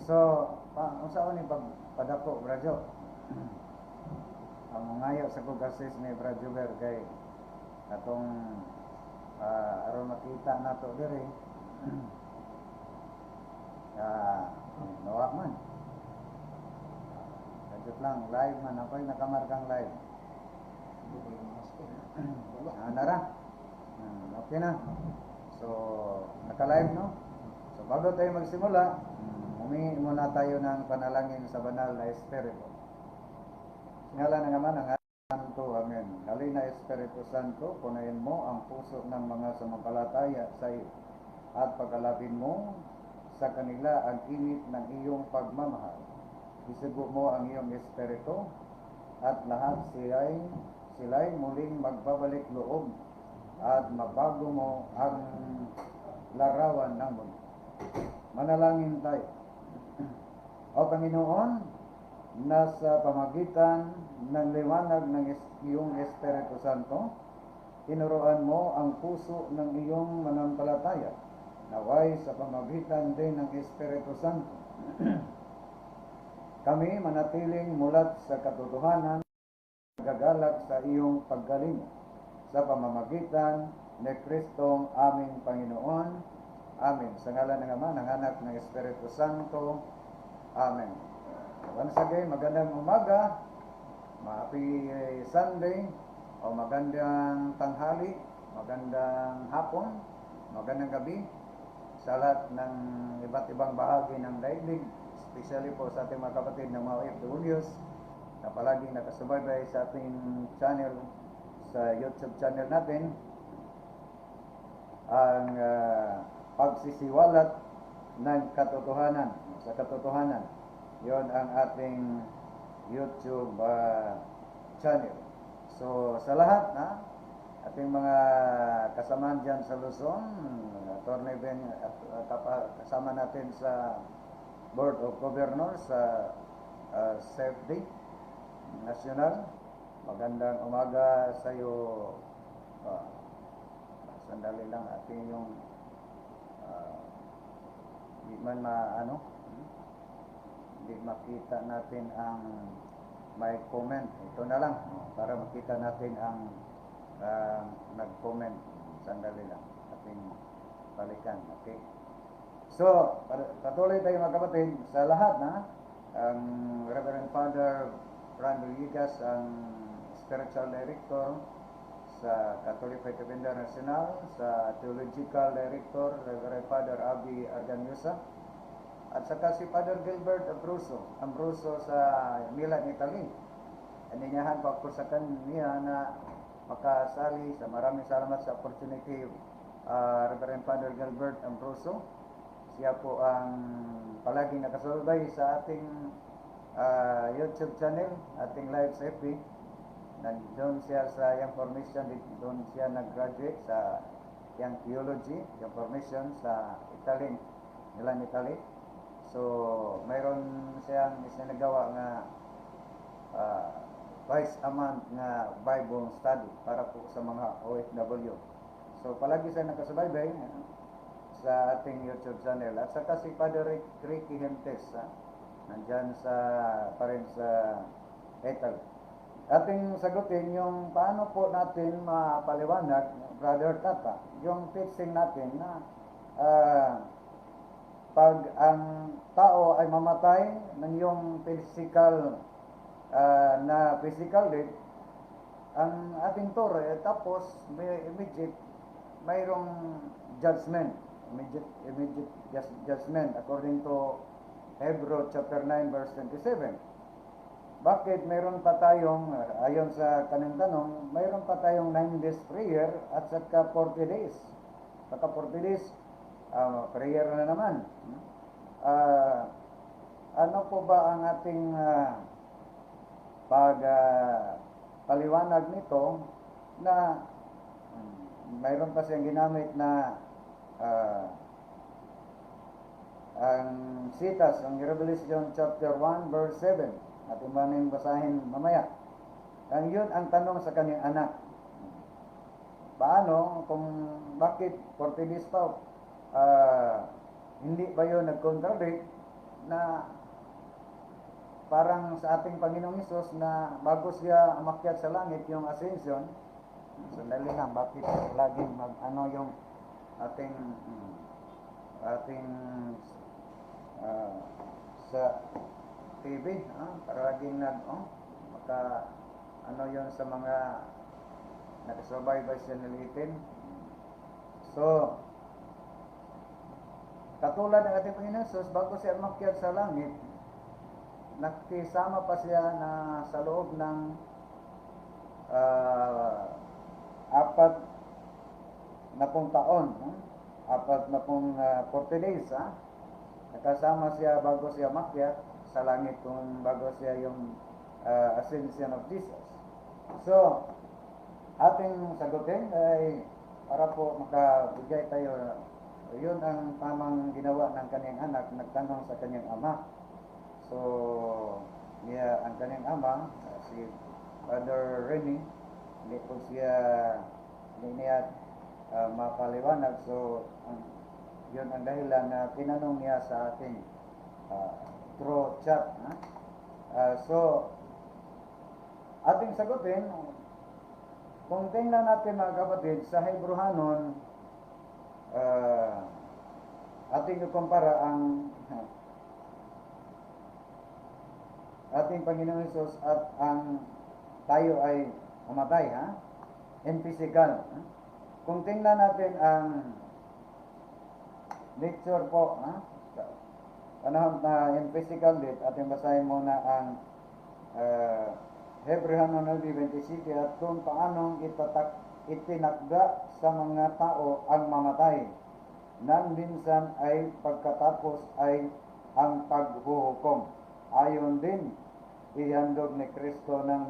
So, unsa ni pagpadako Bradyo? Ang ngayo sa kugasis ni Bradyo kay atong aron makita nato diri nawak man. Kadot lang live man ako'y nakamarkang live. Nara. Okay na. So, naka-live no? So, bago tayo magsimula, humingi muna tayo ng panalangin sa banal na Espiritu. Ngalan ng Ama, ng Santo, Amen. Halina Espiritu Santo, punayin mo ang puso ng mga sumampalataya sa iyo at pagkalapin mo sa kanila ang init ng iyong pagmamahal. Isugo mo ang iyong Espiritu at lahat sila'y muling magbabalik loob at mabago mo ang larawan ng mundo. Manalangin tayo. O Panginoon, nasa pamagitan ng liwanag ng iyong Espiritu Santo, tinuruan mo ang puso ng iyong manampalataya. Naway sa pamagitan din ng Espiritu Santo, kami manatiling mulat sa katotohanan, gagalak sa iyong paggaling sa pamamagitan ni Kristong aming Panginoon. Amen. Sa ngalan ng Ama, ng Anak, ng Espiritu Santo. Amen. Once again, magandang umaga, happy Sunday, o magandang tanghali, magandang hapon, magandang gabi sa lahat ng iba't ibang bahagi ng daigdig, especially po sa ating mga kapatid ng mga OFWs na palaging nakasubaybay sa ating channel, sa YouTube channel natin, ang pagsisiwalat ng katotohanan, sa katotohanan. Yon ang ating YouTube channel. So, sa lahat ating mga kasamahan dyan sa Luzon, Attorney Ben, kasama natin sa Board of Governors sa Safety National. Magandang umaga sa iyo. Sandali lang ating yung di man hindi makita natin ang may comment. Ito na lang para makita natin ang nag-comment. Sandali lang ating balikan. Okay. So, patuloy tayo mga kapatid sa lahat ang Reverend Father Brando Villegas, ang Spiritual Director sa Catholic Faith Defender National, sa Theological Director Reverend Father Abi Arganyosa, at saka si Father Gilbert Ambroso sa Milan, Italy. Aninyahan pa ako sa kanya na makasali. Sa maraming salamat sa opportunity, Reverend Father Gilbert Ambroso. Siya po ang palaging nakasulbay sa ating YouTube channel, ating live sa FB. Doon siya sa Young Formation, doon siya nag-graduate sa Young Theology, Young Formation sa Italy, Milan, Italy. So, mayroon siyang isinagawa nga twice a month nga Bible study para po sa mga OFW. So, palagi siya nakasubaybay sa ating YouTube channel. At saka si Father Ricky Hentes, nandyan pa rin sa Italy. Ating sagutin yung paano po natin mapaliwanag, Brother Tata, yung teaching natin na pag ang tao ay mamatay ng yung physical na physical death, ang ating tore tapos mayroong judgment, immediate judgment according to Hebrew chapter 9 verse 27. Bakit mayroon pa tayong, ayon sa kanang tanong, mayroon pa tayong 9 days prayer at saka 40 days. Saka 40 days, prayer na naman. Ano po ba ang ating paliwanag nito na mayroon pa siyang ginamit na ang sitas, ang Revelation chapter 1 verse 7. Ating maning basahin mamaya. Ang yun ang tanong sa kanyang anak. Paano, bakit 40 days pa, hindi ba yun nag-contradict na parang sa ating Panginoong Hesus na bago siya umakyat sa langit, yung ascension. Sandali lang, bakit laging yung ating ating sa TV, para laging maka yon sa mga nakasubaybay sa nilitin. So, katulad ng ating Panginoon Jesus, bago siya umakyat sa langit, nakisama pa siya na sa loob ng 4 na taon, 40 days, nakasama siya bago siya umakyat sa langit, kung bago siya yung ascension of Jesus. So, ating sagutin ay para po makabigay tayo. Yun ang tamang ginawa ng kanyang anak, nagtanong sa kanyang ama. So, ang kanyang ama, si Father Remy, hindi po niya mapaliwanag. So, yun ang dahilan na tinanong niya sa ating through chat. So, ating sagutin, kung tingnan natin mga kapatid, sa Hebrehanon, ating ikumpara ang ating Panginoon Hesus at ang tayo ay mamatay, in physical. Kung tingnan natin ang nature po, panahon na in physical death, ating basahin muna ang Hebrehanon 9:27, at kung paanong itinakda sa mga tao ang mamatay, nang minsan ay pagkatapos ay ang paghuhukom. Ayon din, ihandog ni Kristo ng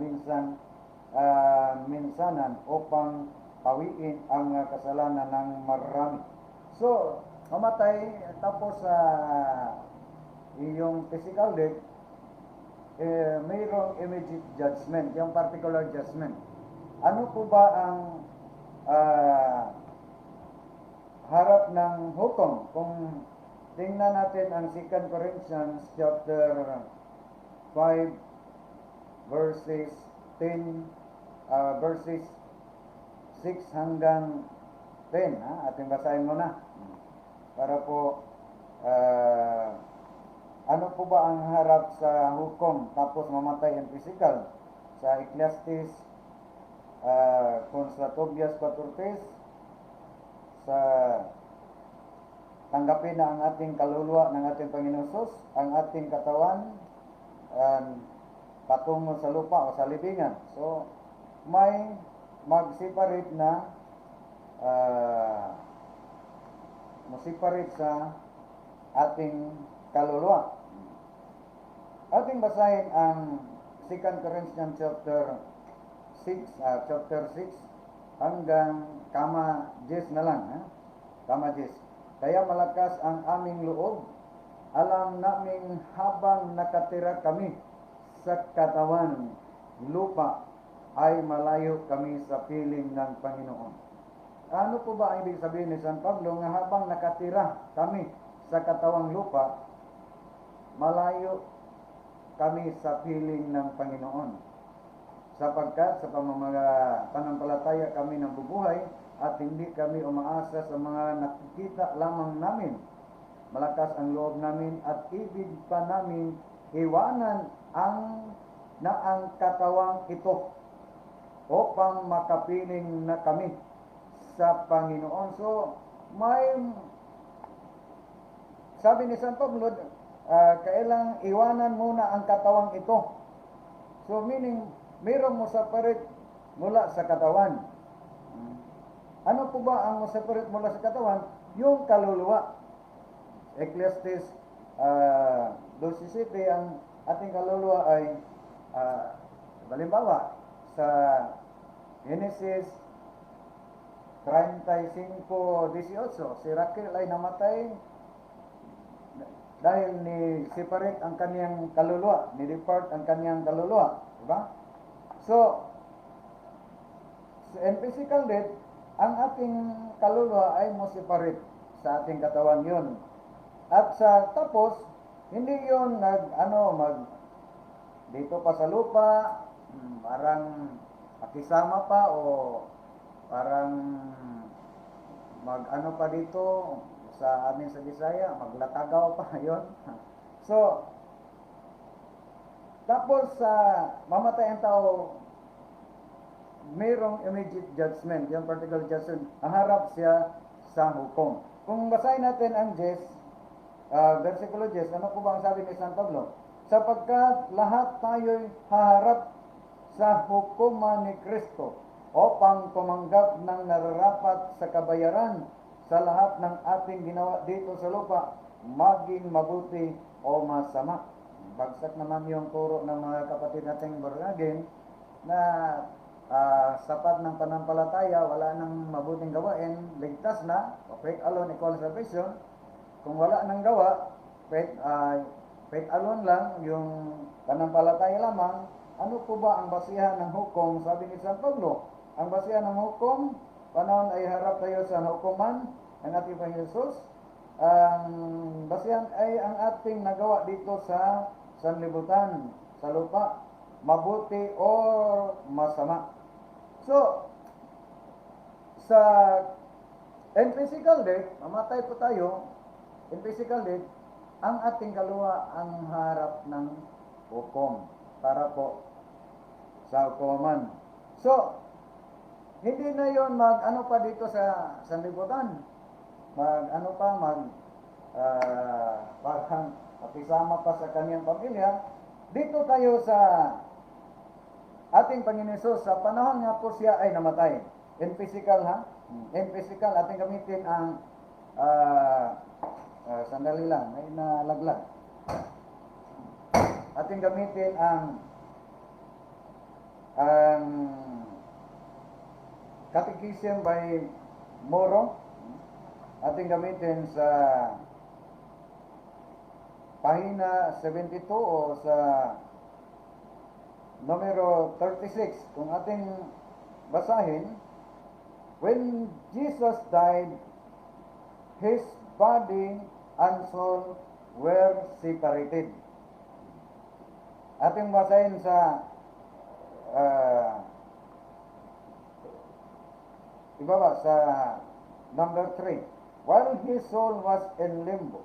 minsanan upang pawiin ang mga kasalanan ng marami. So, mamatay tapos yung physical death, mayroong immediate judgment, yung particular judgment. Ano po ba ang harap ng hukom? Kung tingnan natin ang 2 Corinthians chapter 5 verses 10 verses 6 hanggang 10, ating basahin muna para po ano po ba ang harap sa hukom tapos mamatay ang physical? Sa Ecclesiastes, kung sa Tobias 4:3, sa tanggapin na ang ating kaluluwa ng ating Panginoon Hesus, ang ating katawan patungo sa lupa o sa libingan. So, may mag-separate na mo-separate sa ating kaluluwa. Ating basahin ang 2 Corinthians chapter 6 hanggang kama 10 na lang, kama 10. Kaya malakas ang aming loob, alam naming habang nakatira kami sa katawan lupa, ay malayo kami sa piling ng Panginoon. Ano po ba ang ibig sabihin ni San Pablo nga habang nakatira kami sa katawang lupa, malayo kami sa piling ng Panginoon? Sapagkat sa pananampalataya kami ng bubuhay at hindi kami umaasa sa mga nakikita lamang namin. Malakas ang loob namin at ibig pa namin iwanan ang katawang ito upang makapiling na kami sa Panginoon. So, sabi ni San Pablo, kailang iwanan muna ang katawang ito. So, meaning, mayroong mo separate mula sa katawan. Ano po ba ang mo separate mula sa katawan? Yung kaluluwa. Ecclesiastes 12:7, ang ating kaluluwa ay halimbawa sa Genesis 35:18, si Raquel ay namatay dahil ni-separate ang kaniyang kaluluwa, ni-depart ang kaniyang kaluluwa, diba? So, in physical death, ang ating kaluluwa ay mo-separate sa ating katawan yun. At sa tapos, Hindi yun dito pa sa lupa, parang makisama pa o parang pa dito sa amin sa Bisaya, maglatagaw pa yon. So, tapos sa mamatay ang tao, mayroong immediate judgment, yung particular judgment, haharap siya sa hukom. Kung basahin natin ang 10, versikulo 10, ano po ba ang sabi ni San Pablo? Sapagkat lahat tayo'y haharap sa hukuman ni Kristo upang tumanggap ng nararapat sa kabayaran sa lahat ng ating ginawa dito sa lupa, maging mabuti o masama. Bagsak naman yung turo ng mga kapatid nating born na sapat ng panampalataya, wala nang mabuting gawain, ligtas na, faith alone equals salvation. Kung wala nang gawa, faith alone lang, yung panampalataya lamang, ano po ba ang basihan ng hukom? Sabi ni San Pablo, ang basihan ng hukom, panahon ay harap tayo sa hukuman ng ating Panginoon Jesus. Ang basihan ay ang ating nagawa dito sa sanlibutan, sa lupa, mabuti or masama. So, in physical death, mamatay po tayo, in physical death, ang ating kaluluwa ang harap ng hukom para po sa hukuman. So, hindi na yon pa dito sa sanlibutan. Parang makisama pa sa kanyang pamilya. Dito tayo sa ating Panginoon Jesus, sa panahon nga po siya ay namatay. In physical In physical, ating gamitin ang sandali lang, may nalaglag. Ating gamitin ang Catechism by Moro. Ating gamitin sa pahina 72 o sa numero 36. Kung ating basahin, when Jesus died, His body and soul were separated. Ating basahin sa ibaba sa number 3. While his soul was in limbo,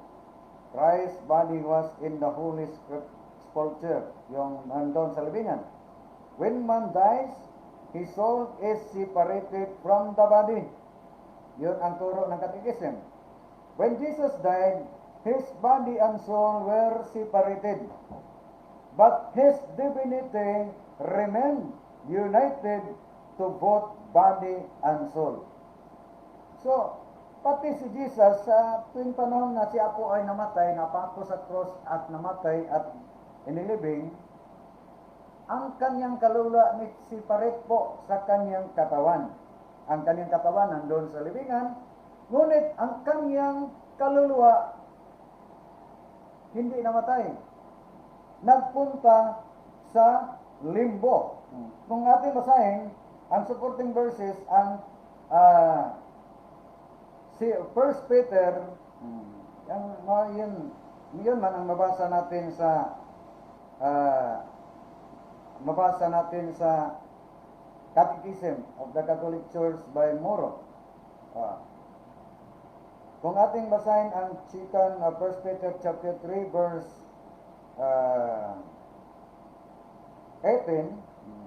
Christ's body was in the holy sepulchre, yung nandun sa libingan. When man dies, his soul is separated from the body. Yun ang turo ng Catechism. When Jesus died, his body and soul were separated, but his divinity remained united to both body and soul. So, pati si Jesus sa tuwing panahon na siya po ay namatay, napako sa cross at namatay at inilibing, ang kanyang kaluluwa ni separate po sa kanyang katawan. Ang kanyang katawan nandun sa libingan, ngunit ang kanyang kaluluwa hindi namatay. Nagpunta sa limbo. Kung ating basahin, ang supporting verses, ang si 1 Peter, yun man ang mabasa natin sa Catechism of the Catholic Church by Moro. Kung ating basahin ang chikan 1 Peter chapter 3 verse 18,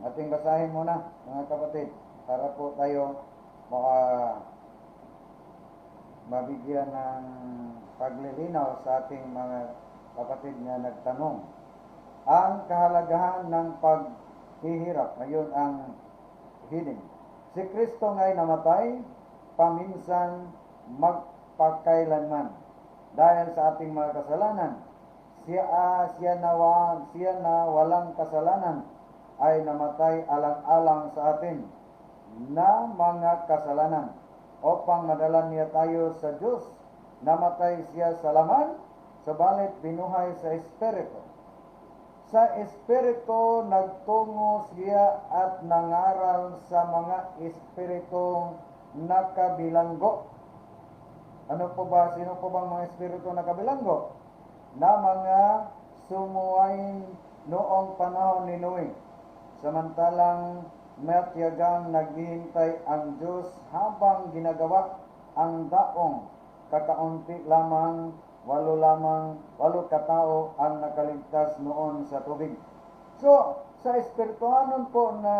ating basahin muna mga kapatid para po tayo mabigyan ng paglilinaw sa ating mga kapatid na nagtanong. Ang kahalagahan ng paghihirap, ngayon ang heading. Si Kristo nga'y namatay, paminsan magpakailanman. Dahil sa ating mga kasalanan, siya na walang kasalanan ay namatay alang-alang sa atin na mga kasalanan upang madala niya tayo sa Diyos. Namatay siya sa laman, sabalit binuhay sa Espiritu. Sa Espiritu nagtungo siya at nangaral sa mga Espiritong nakabilanggo. Sino po bang mga Espiritu nakabilanggo? na mga sumuwain noong panahon ni Noe. Samantalang matyagang naghihintay ang Diyos habang ginagawa ang daong kakaunti lamang, walo katao ang nakaligtas noon sa tubig. So, sa espirituhanon po na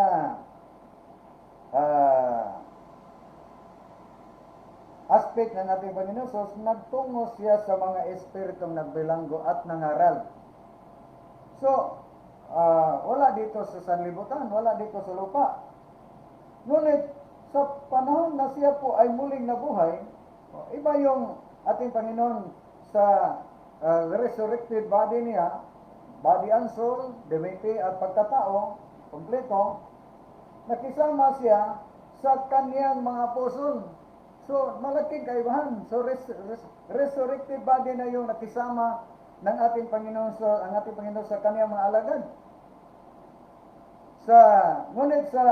aspect ng ating Panginoon Jesus, nagtungo siya sa mga espiritong nagbilanggo at nangaral. So, wala dito sa sanlibutan, wala dito sa lupa. Ngunit, sa panahon na siya po ay muling nabuhay, iba yung ating Panginoon sa resurrected body niya, body and soul, divinity at pagkatao, kompleto, nakisama siya sa kaniyang mga apostol. So, malaking kaibahan. So, resurrected body na yung nakisama ng ating Panginoon sa kaniyang mga alagad. Ngunit sa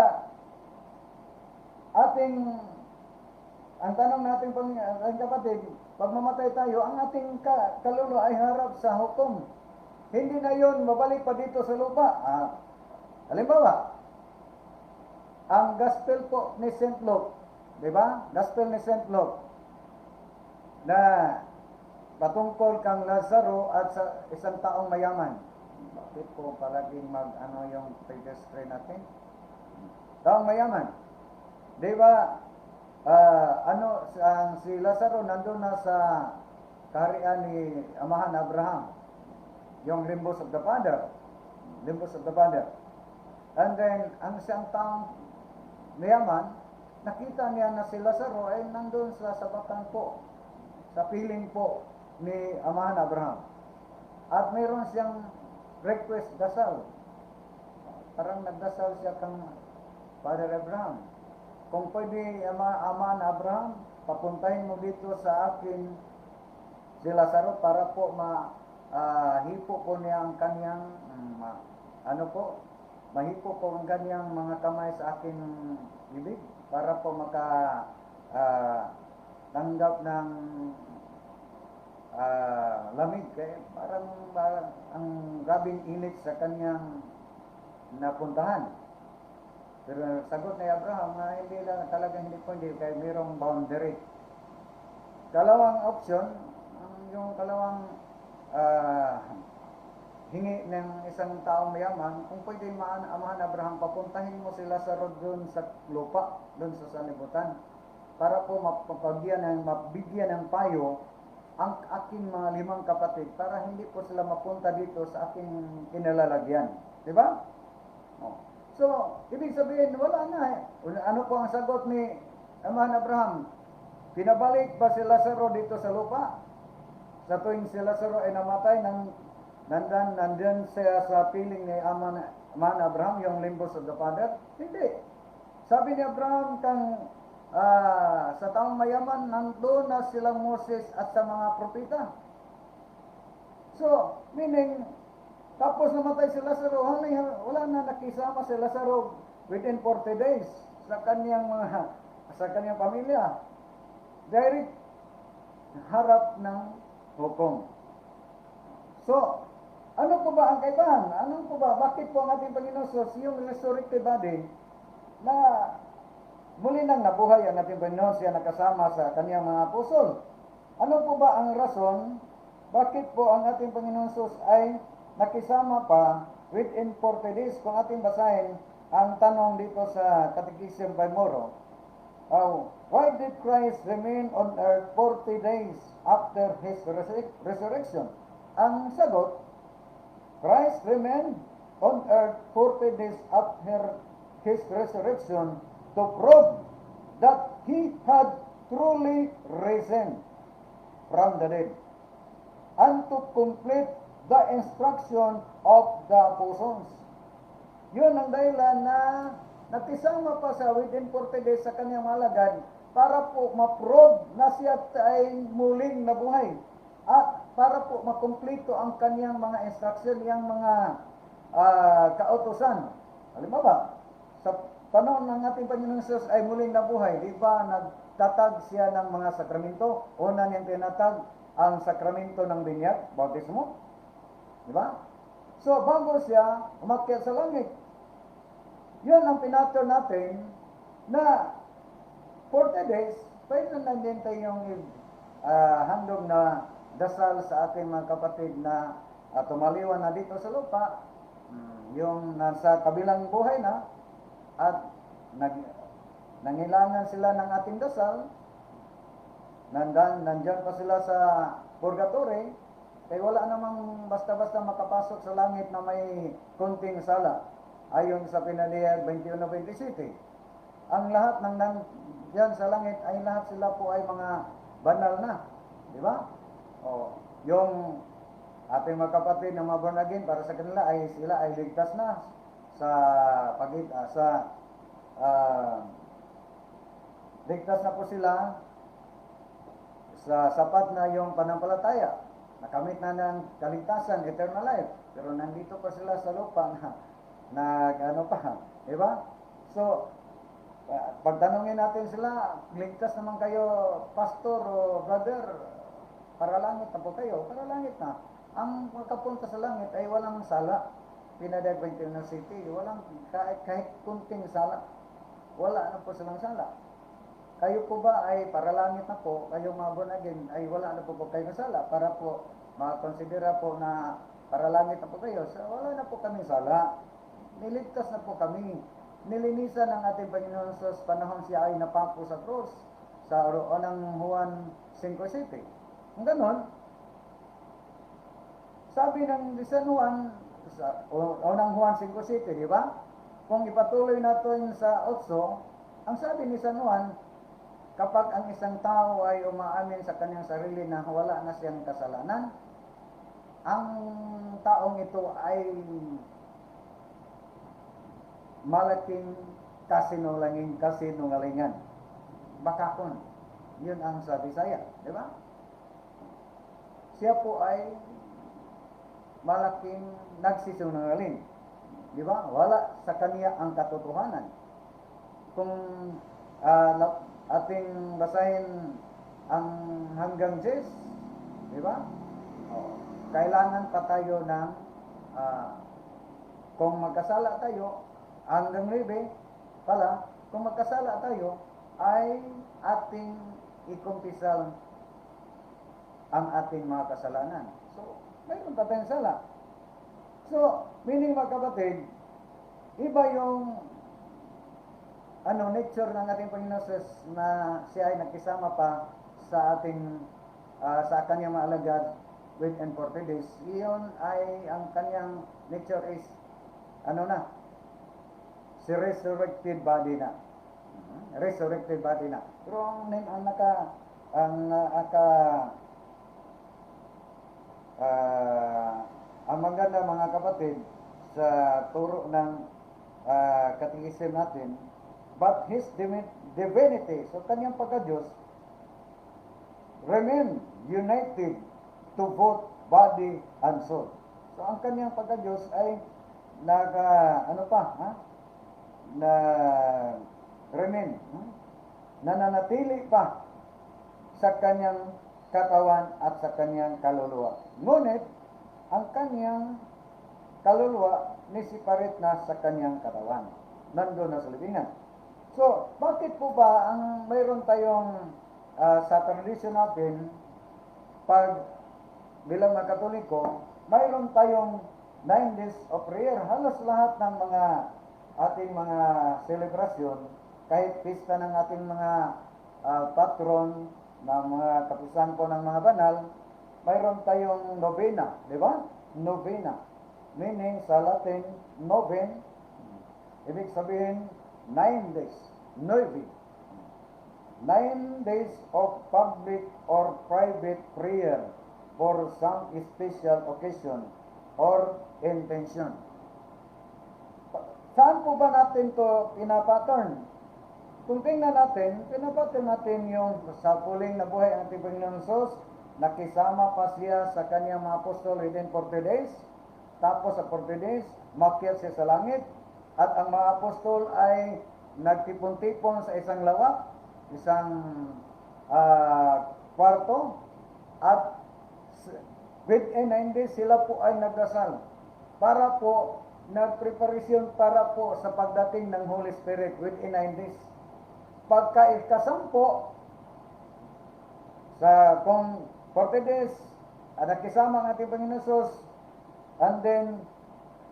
ang tanong natin kapatid, pag mamatay tayo, ang ating kaluluwa ay harap sa hukom. Hindi na yun mabalik pa dito sa lupa. Halimbawa, ang gospel po ni St. Luke, di ba? Gospel ni St. Luke, na patungkol kang Lazaro at sa isang taong mayaman. Bakit po palaging yung previous screen natin? Taong mayaman. Di ba, si Lazaro nandun na sa kaharian ni Amahan Abraham. Yung limbus of the Father. And then, ang isang taong mayaman, nakita niya na si Lazaro ay nandun sa sabatan po, sa piling po ni Amahan Abraham. At mayroon siyang request dasal. Parang nagdasal siya kang Father Abraham. Kung pwede, Amahan Abraham, papuntahin mo dito sa akin si Lazaro para po mahipo po niya ang kanyang mahipo po ang kanyang mga kamay sa aking bibig para po tanggap ng lamig. Kaya parang ang grabing init sa kanyang napuntahan. Pero sagot ni Abraham na hindi pwede kaya mayroong boundary. Kalawang option, yung kalawang hingi ng isang taong mayaman, kung pwede Amahan Abraham, papuntahin mo si Lazaro doon sa lupa, doon sa sanlibutan, para po mabigyan ng payo ang aking mga 5 kapatid para hindi po sila mapunta dito sa aking kinalalagyan. Diba? So, ibig sabihin, wala na eh. Ano po ang sagot ni Amahan Abraham? Pinabalik ba si Lazaro dito sa lupa? Sa tuwing si Lazaro ay namatay, nandyan siya sa piling ni Amahan Abraham, yung limbus of the Father? Hindi. Sabi ni Abraham sa taong mayaman, nandun na sila Moses at sa mga propeta. So, meaning, tapos namatay si Lazaro, wala na nakisama si Lazaro within 40 days sa kanyang pamilya. Direct harap ng hukom. So, ano po ba ang kaibahan? Bakit po ang ating Panginoon yung resurrected body na muli nang nabuhay ang ating Panginoon, siya nakasama sa kanyang mga apostol? Ano po ba ang rason bakit po ang ating Panginoon ay nakisama pa within 40 days? Kung ating basahin ang tanong dito sa Catechism by Moro, why did Christ remain on earth 40 days after His resurrection? Ang sagot, Christ remained on earth 40 days after His resurrection to prove that He had truly risen from the dead and to complete the instruction of the apostles. Yun ang dahilan na nakisama pa sa within 40 days sa kanyang malagad para po ma-prove na siya ay muling nabuhay at para po makumpleto ang kanyang mga instruction, yung mga kautusan. Halimbawa, sa panahon ng ating Panginoon Jesus ay muling nabuhay, di ba nagtatag siya ng mga sakramento? Una niyang tinatag ang sakramento ng binyag, bautismo. Di ba? So, bago siya umakyat sa langit. Yun ang pinatter natin na 40 days, pwede na din tayong handog na dasal sa ating mga kapatid na tumaliwan na dito sa lupa, yung nasa kabilang buhay na, at nangilangan sila ng ating dasal, nandyan pa sila sa purgatory, kaya wala namang basta-basta makapasok sa langit na may kunting sala. Ayon sa Pinaliyag 21-27. Ang lahat ng nandyan sa langit ay lahat sila po ay mga banal na. Di ba? O, yung ating mga kapatid na mga born again, para sa kanila ay sila ay ligtas na sa ligtas na po sila sa sapat na yung panampalataya. Nakamit na ng kaligtasan, eternal life. Pero nandito pa sila sa lupa na ano pa, di ba? So, pagtanungin natin sila, ligtas naman kayo, pastor o brother, para langit na po kayo, para langit na. Ang pagkapunta sa langit ay walang sala. Pinadayag 21 City, walang kahit kunting sala. Wala na po silang sala. Kayo po ba ay para langit na po, kayo mga born again, ay wala na po kayo ng sala, para po makonsidera po na para langit na po kayo. So, wala na po kami sala. Niligtas na po kami. Nilinisan ng ating Panginoon sa panahon siya ay napako sa cross sa unang Juan 5:7. Ang ganon, sabi ng San Juan, sa unang Juan 5:7, di ba? Kung ipatuloy natin sa 8, ang sabi ni San Juan, kapag ang isang tao ay umaamin sa kanyang sarili na wala na siyang kasalanan, ang taong ito ay malaking kasinungalingan. Bakakon. Yun ang sabi saya, di ba? Siya po ay malaking nagsisinungaling. Di ba? Wala sa kanya ang katotohanan. Kung ating basahin ang hanggang 10, di ba? Kailangan pa tayo ng kung magkasala tayo, hanggang 9 pala, kung magkasala tayo, ay ating ikumpisal ang ating mga kasalanan. So, mayroon pa tayong sala. So, meaning mga kapatid, iba yung nature ng ating Panginoon na siya ay nakisama pa sa ating sa kanyang mga alagad with and 40 days. Iyon ay ang kanyang nature is si resurrected body na. Resurrected body na. Pero ang maganda mga kapatid sa turo ng katekism natin, but his divinity, so kanyang pagka-Diyos, remain united to both body and soul. So ang kanyang pagka-Diyos ay remain, nananatili pa sa kanyang katawan at sa kanyang kaluluwa. Ngunit, ang kanyang kaluluwa nisiparit na sa kanyang katawan. Nandun na sa libingan. So, bakit po ba ang mayroon tayong sa tradisyon natin, bilang mga Katoliko, mayroon tayong 9 days of prayer. Halos lahat ng mga ating mga selebrasyon, kahit pista ng ating mga patron, ng mga kapisan po ng mga banal, mayroon tayong novena, di ba? Novena. Meaning sa Latin, noven, ibig sabihin 9 days. 9 days of public or private prayer for some special occasion or intention. Saan po ba natin to pinapattern? Kung tingnan natin, pinapattern natin yung sa puling na buhay ang ating Panginoon Hesus, nakisama pa siya sa kanyang mga apostol within 40 days, tapos sa 40 days, makyat siya sa langit, at ang mga apostol ay nagtipon-tipon sa isang lawak, isang kwarto, at within 9 days sila po ay nagdasal para po nagpreparasyon para po sa pagdating ng Holy Spirit within 9 days. Pagka ikasampo, sa kung 40 days, nakisama ang ating Panginoon Jesus, and then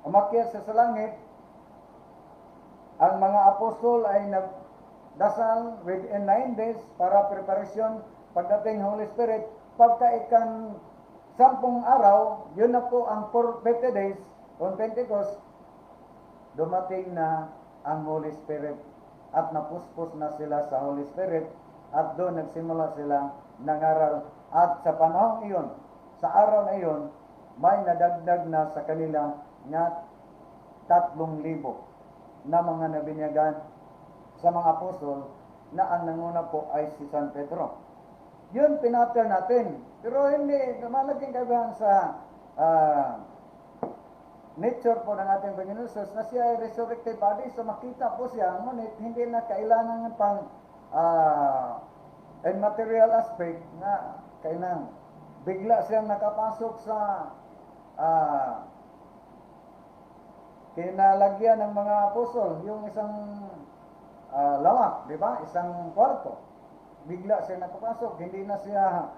umakyat sa langit, ang mga apostol ay nagdasal within 9 days para preparasyon pagdating Holy Spirit. Pagka ikan 10 araw, yun na po ang 40 days on Pentecost, dumating na ang Holy Spirit at napuspos na sila sa Holy Spirit at doon nagsimula silang nangaral. At sa panahon iyon, sa araw na iyon, may nadagdag na sa kanila nga 3,000 na mga nabinyagan sa mga apostol na ang nanguna po ay si San Pedro. Yun pinatter natin. Pero hindi, malaging kaibahan sa nature po ng ating Panginoon Jesus na siya ay resurrected body. So makita po siya, ngunit hindi na kailangan pang immaterial aspect na kailangan bigla siyang nakapasok sa kinalagyan ng mga apostol, yung isang lawak, di ba? Isang kwarto. Bigla siya nakapasok, hindi na siya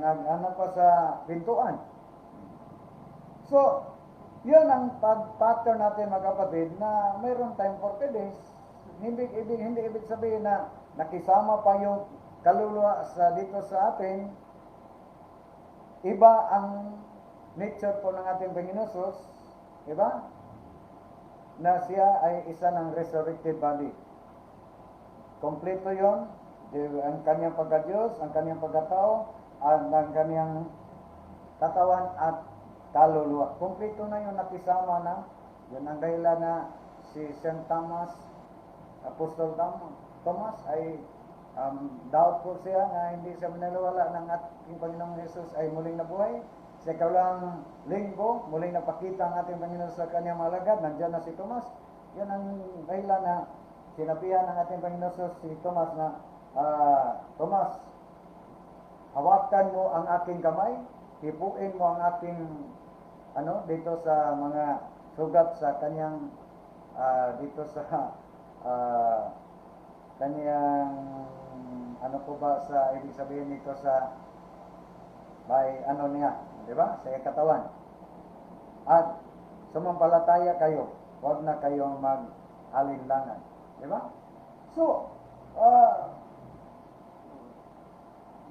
nag-ano pa sa pintuan. So, yun ang pattern natin mga kapatid na mayroon tayong 40 days. Hindi ibig sabihin na nakisama pa yung kaluluwa sa dito sa atin. Iba ang nature po ng ating Panginoon Jesus, iba? Na siya ay isa ng resurrected body. Kompleto yon, ang kanyang pagka-Diyos, ang kanyang pagkatao, ang kanyang katawan at kaluluwa. Kompleto na yung nakisama na. Yan ang dahilan na si St. Thomas, Apostol Thomas ay doubtful siya na hindi siya maniniwala ng ating Panginoong Jesus ay muling nabuhay. Sa ikawalang linggo, muling napakita ang ating Panginoon sa kanyang mga alagad. Nandiyan na si Thomas. Yan ang dahilan na sinabihan ng ating Panginoon Jesus si Thomas na, Thomas, hawakan mo ang aking kamay, hipuin mo ang aking dito sa mga sugat sa kanyang dito sa kanyang po ba sa ibig sabihin nito sa may niya, di ba? Sa katawan. At sumampalataya kayo, huwag na kayong mag-alinlangan, di ba? So,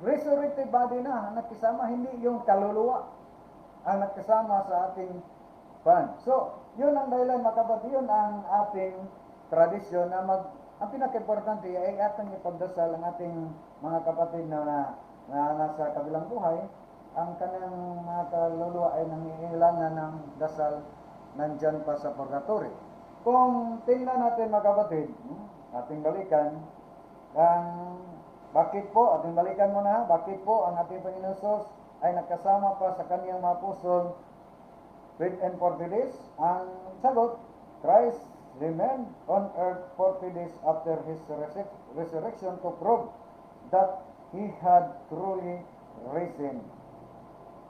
resurrected body na ang nakisama, hindi yung kaluluwa ang nakisama sa ating pan. So, yun ang dahilan mga kapatid, yun ang ating tradisyon na ang pinaka-importante ay ating ipagdasal ang ating mga kapatid na nasa kabilang buhay. Ang kanyang mga kaluluwa ay nangingailangan ng dasal nandyan pa sa purgatory. Kung tingnan natin mga kapatid, ating balikan, bakit po ang ating Panginoon Jesus ay nakasama pa sa kanyang mga apostol within 40 days? Ang sagot, Christ remained on earth 40 days after his resurrection to prove that he had truly risen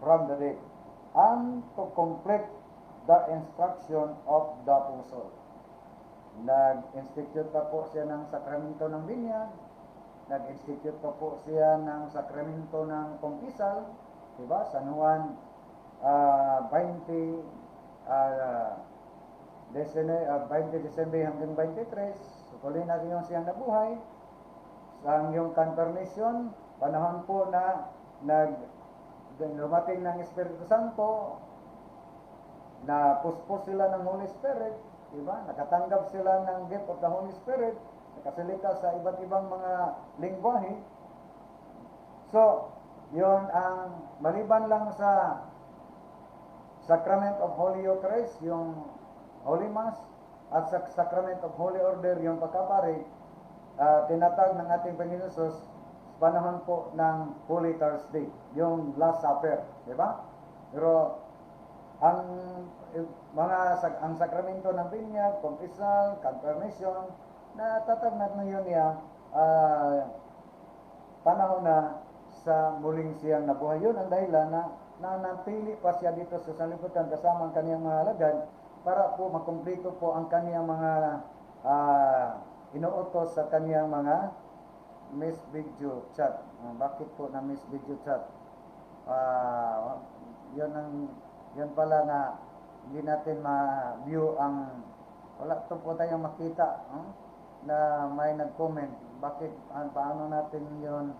from the dead and to complete the instruction of the apostle. Nag-institute pa po siya ng sakramento ng binyag, nag-institute pa po siya ng sakramento ng kumpisal, diba? San Juan 20 Disyembre hanggang 23, sukulin natin yung siyang nabuhay. Ang yung confirmation, panahon po na dumating ng Espiritu Santo, na puspos sila ng Holy Spirit, diba? Nakatanggap sila ng gift of the Holy Spirit, nakasalita sa iba't ibang mga lingwahe. So, yun ang maliban lang sa Sacrament of Holy Eucharist, yung Holy Mass, at sa Sacrament of Holy Order, yung pagkapari, tinatag ng ating Panginoon Jesus panahon po ng Holy Thursday, yung Last Supper, di ba? Pero ang sakramento ng binyag, kumpisal, confirmation, natatag na yun niya panahon na sa muling siyang nabuhay. Yun ang dahilan na nanatili pa siya dito sa sanlibutan kasama ang kaniyang mga alagad para po makumpleto po ang kaniyang mga inuutos sa kaniyang mga miss video chat. Bakit po na miss video chat? Yun pala na hindi natin ma-view ang wala to po tayong makita na may nag-comment. Bakit paano natin yun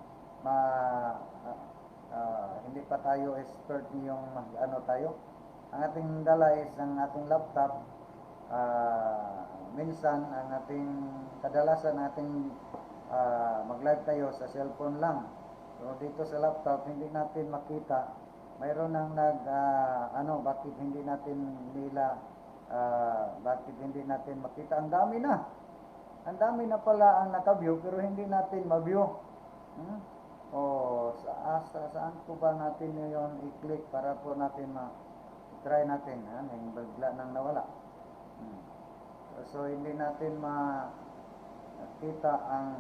hindi pa tayo expert yung ano tayo. Ang ating dala is ang ating laptop. Minsan ang ating kadalasan nating mag-live tayo sa cellphone lang. So dito sa laptop hindi natin makita. Mayroon nang bakit hindi natin makita. Ang dami na pala ang naka-view pero hindi natin ma-view. Saan po ba natin yun i-click para po natin try natin. Yung bigla nang nawala. So hindi natin makita ang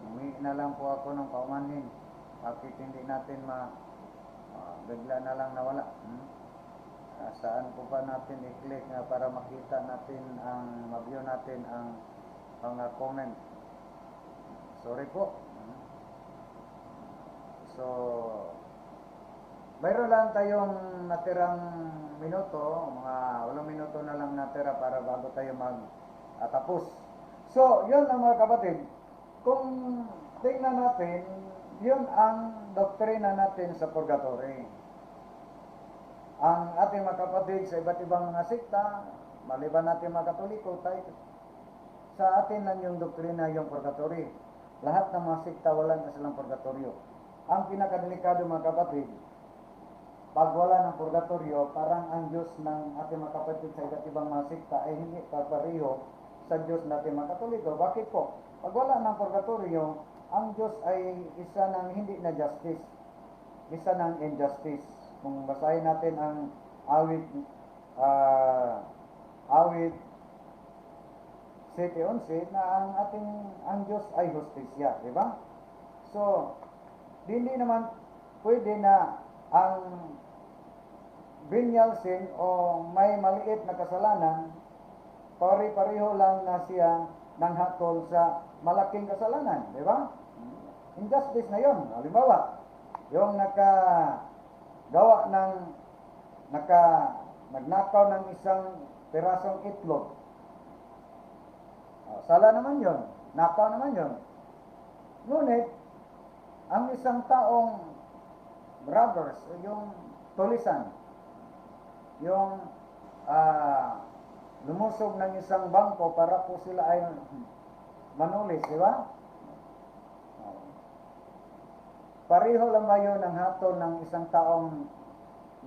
humingi na lang po ako ng paumanhin. Bakit hindi natin bigla na lang nawala. Saan po ba natin i-click para makita natin ma-view natin ang mga comment. Sorry po. So mayroon lang tayong natirang minuto, mga 8 minuto na lang natira para bago tayo tapos. So, yun ang mga kapatid. Kung tingnan natin, yun ang doktrina natin sa purgatory. Ang ating mga kapatid sa iba't ibang mga sekta, maliban natin mga Katoliko, sa atin lang yung doktrina yung purgatory. Lahat ng mga sekta wala na silang purgatoryo. Ang pinakadelikado mga kapatid, pag wala ng purgatoryo, parang ang Diyos ng ating mga kapatid sa iba't ibang mga sekta ay hindi papareho sa Diyos natin mga Katoliko. Bakit po? Pag wala ng purgatoryo, ang Diyos ay isa ng hindi na justice, isa ng injustice. Kung basahin natin ang awit 7:11 na ang Diyos ay justisya, di ba? So, hindi naman pwede na ang venial sin o may maliit na kasalanan pare-pareho lang na siya nang hatol sa malaking kasalanan, di ba? Injustice na yon. Halimbawa, yung nagnakaw ng isang pirasong itlog. Sala naman yon, nakaw naman yon. Ngunit, ang isang taong robbers, yung tulisan, yung lumusog ng isang bangko para po sila ay manulis, di ba? Pareho lang ba yun ang hatol ng isang taong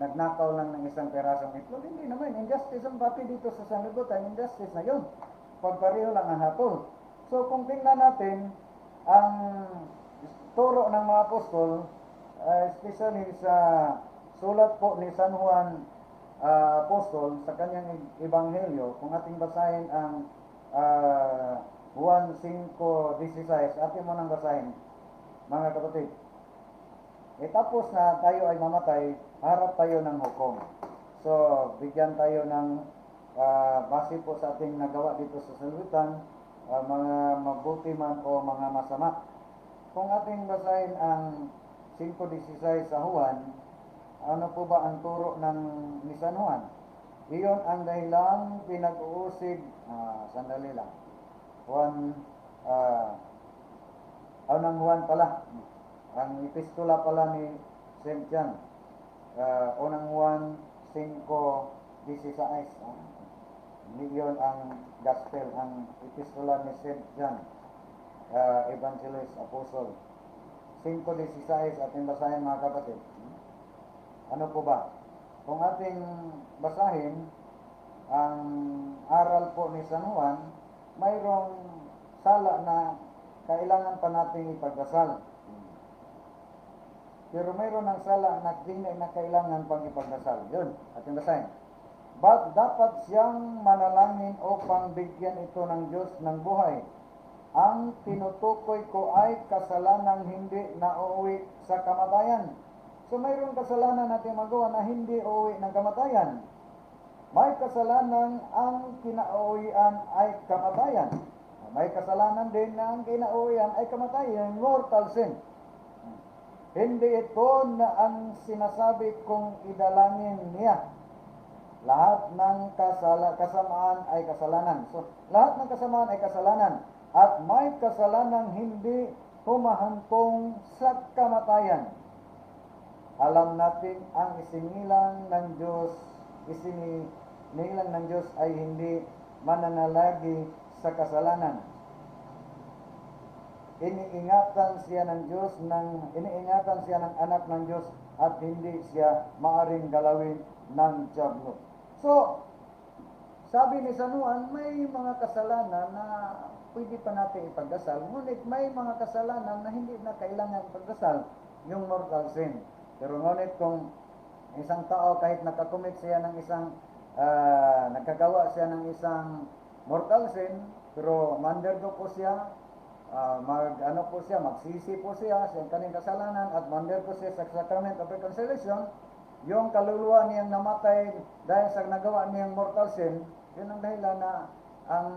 nagnakaw lang ng isang perasong itlog? Hindi naman. Injustice ang pati dito sa sanlibutan. Injustice na yun. Pagpareho lang ang hatol. So kung tingnan natin ang turo ng mga apostol, especially sa sulat po ni San Juan Apostol sa kanyang ebanghelyo, kung ating basahin ang Juan 5:16, atin mo nang basahin, mga kapatid. Tapos na tayo ay mamatay, harap tayo ng hukom. So, bigyan tayo ng base po sa ating nagawa dito sa sanlibutan, mga mabuti man o mga masama. Kung ating basahin ang 5:16 sa Juan, ano po ba ang turo ni San Juan? Iyon ang dahilang pinag-uusig, sandali lang. Juan pala. Ang epistola pala ni St. John. Unang Juan 5:16. Iyon ang gospel, ang epistola ni St. John, Evangelist, Apostle. 5:16 ating basahin mga kapatid. Ano po ba? Kung ating basahin ang aral po ni San Juan, mayroong sala na kailangan pa nating ipagdasal. Pero mayroon ng sala na hindi na kailangan pang ipagdasal. Yun, ating basahin. Dapat siyang manalangin upang bigyan ito ng Diyos ng buhay ang tinutukoy ko ay kasalanang hindi nauwi sa kamatayan. So mayroong kasalanan natin magawa na hindi uuwi ng kamatayan. May kasalanan ang kinauwian ay kamatayan. May kasalanan din na ang kinauwian ay kamatayan, mortal sin. Hindi ito na ang sinasabi kong idalangin niya. Lahat ng kasamaan ay kasalanan. So, lahat ng kasamaan ay kasalanan. At may kasalanang hindi humahantong sa kamatayan. Alam natin ang isinilang ng Diyos, isinilang ng Diyos ay hindi mananalagi sa kasalanan. Iniingatan siya ng anak ng Diyos at hindi siya maaring galawin ng dyablo. So, sabi ni San Juan, may mga kasalanan na pwede pa natin ipagdasal, ngunit may mga kasalanan na hindi na kailangan ipagdasal, yung mortal sin. Pero ngunit kung isang tao kahit nakakomit siya ng isang nagkagawa siya ng isang mortal sin, pero mandergo po siya, magsisi po siya sa kanyang kasalanan at mandergo siya sa sacrament of reconciliation, yung kaluluwa niyang namatay dahil sa nagawa niyang mortal sin, yun ang dahilan na ang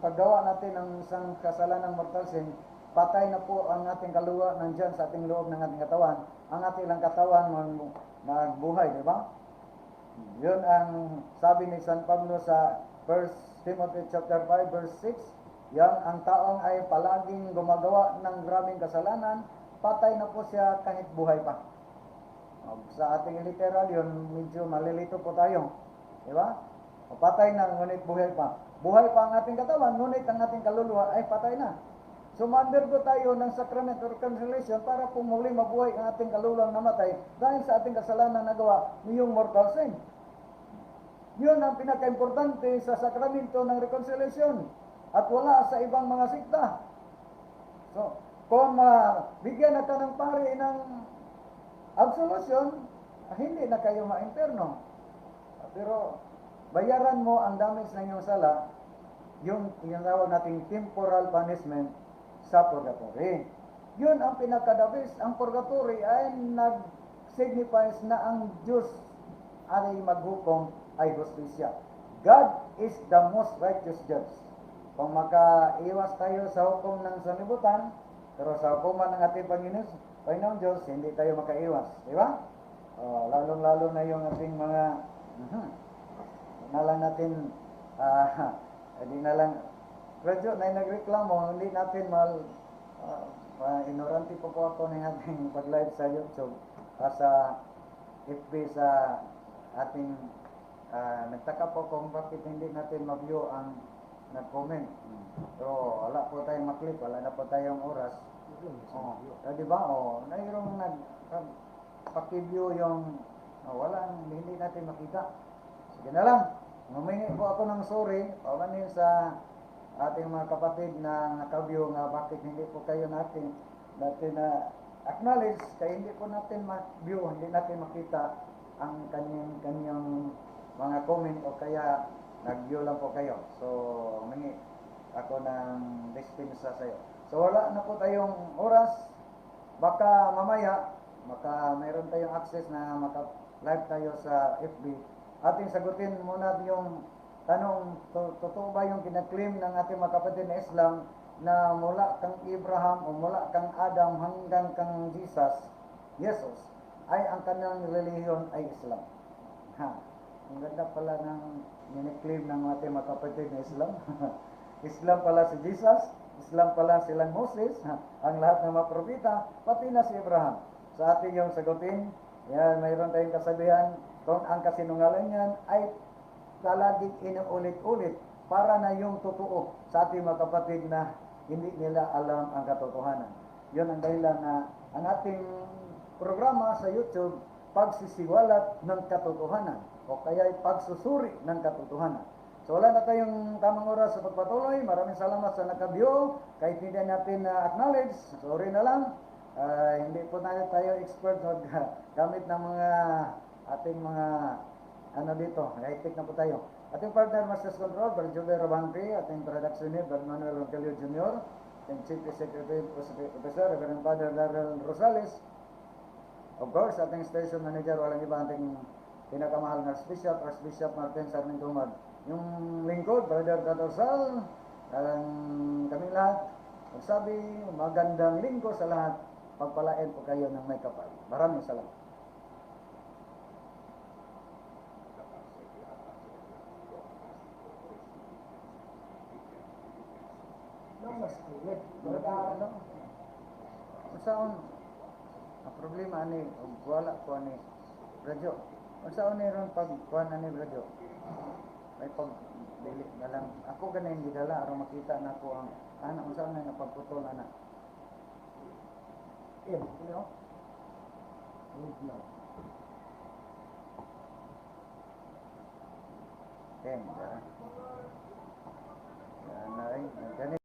paggawa natin ng isang kasalanang mortal sin, patay na po ang ating kaluluwa nandyan sa ating loob ng ating katawan. Ang ating lang katawan magbuhay, di ba? Yun ang sabi ni San Pablo sa 1 Timothy chapter 5 verse 6. Yan, ang taong ay palaging gumagawa ng grabing kasalanan, patay na po siya kahit buhay pa. Sa ating literal yun, medyo malilito po tayo. Di ba? Patay na, ngunit buhay pa. Buhay pa ang ating katawan, ngunit ang ating kaluluwa ay patay na. So, mandergo tayo ng sacrament of reconciliation para po muli mabuhay ang ating kaluluwang namatay dahil sa ating kasalanan na gawa niyong mortal sin. Yun ang pinaka-importante sa sakramento ng reconciliation at wala sa ibang mga sikta. So, kung bigyan na ka ng pari ng absolution, hindi na kayo ma-imperno. Pero, bayaran mo ang damage ng iyong sala, yung tinatawag nating temporal punishment sa purgatory. Yun ang pinakadabis. Ang purgatory ay nag-signifies na ang Diyos ay maghukom ay justisya. God is the most righteous judge. Kung makaiwas tayo sa hukom ng sanlibutan, pero sa hukuman ng ating Panginoong Diyos, hindi tayo makaiwas. Di ba? Lalong-lalo na yung ating mga na lang natin hindi na lang radyo na nagreklamo, hindi natin ignorante po ako ng ating pag-live sa YouTube sa FB sa ating nagtaka po kung bakit hindi natin ma-view ang nag-comment. Pero wala po tayong maklip, wala na po tayong oras. Di ba? Mayroong paki-view yung hindi natin makita. Sige na lang. Humingi po ako ng sorry, paumanin sa ating mga kapatid na naka-view nga bakit hindi po kayo natin acknowledge kaya hindi po natin ma-view, hindi natin makita ang kanyang mga comment o kaya nag-view lang po kayo. So, humingi ako ng dispensa sa iyo. So, wala na po tayong oras. Baka mamaya, mayroon tayong access na maka-live tayo sa FB. Ating sagutin muna yung tanong, totoo ba yung kinaklaim ng ating mga kapatid na Islam na mula kang Abraham o mula kang Adam hanggang kang Jesus, ay ang kanyang relihiyon ay Islam? Ang ganda pala ng kinaklaim ng ating mga kapatid na Islam. Islam pala si Jesus, Islam pala silang Moses, ang lahat ng mga propeta, pati na si Abraham. Sa ating yung sagutin, yan, mayroon tayong kasabihan, kung ang kasinungalingan ay palaging inuulit-ulit para na yung totoo sa ating mga kapatid na hindi nila alam ang katotohanan. Yun ang dahilan na ang ating programa sa YouTube, pagsisiwalat ng katotohanan o kaya pagsusuri ng katotohanan. So wala na tayong tamang oras sa pagpatuloy. Maraming salamat sa naka-view. Kahit hindi natin acknowledge, sorry na lang. Hindi po tayo expert gamit ng mga ating mga dito, high-tech na po tayo. Ating partner, Masters Control, Brad Jover Rabangri, ating production head, Brad Manuel Ronquillo Jr., and Chief Executive Officer, Reverend Father Darrell Rosales. Of course, ating station manager, walang iba ating pinakamahal na Archbishop Martin Sarmiento Humad. Yung lingkod, Brother Tatorsal, kami lahat, magsabi, magandang linggo sa lahat, pagpalain po kayo ng may kapal. Maraming salamat. Unsaon ang problema ani wala ko ani radyo. Unsaon ni ron pag kuan ani radyo? May pag dili na lang ako ganin gidala aron makita na ko ang ana unsaon na napagputol ana. No? Yan, yan ay,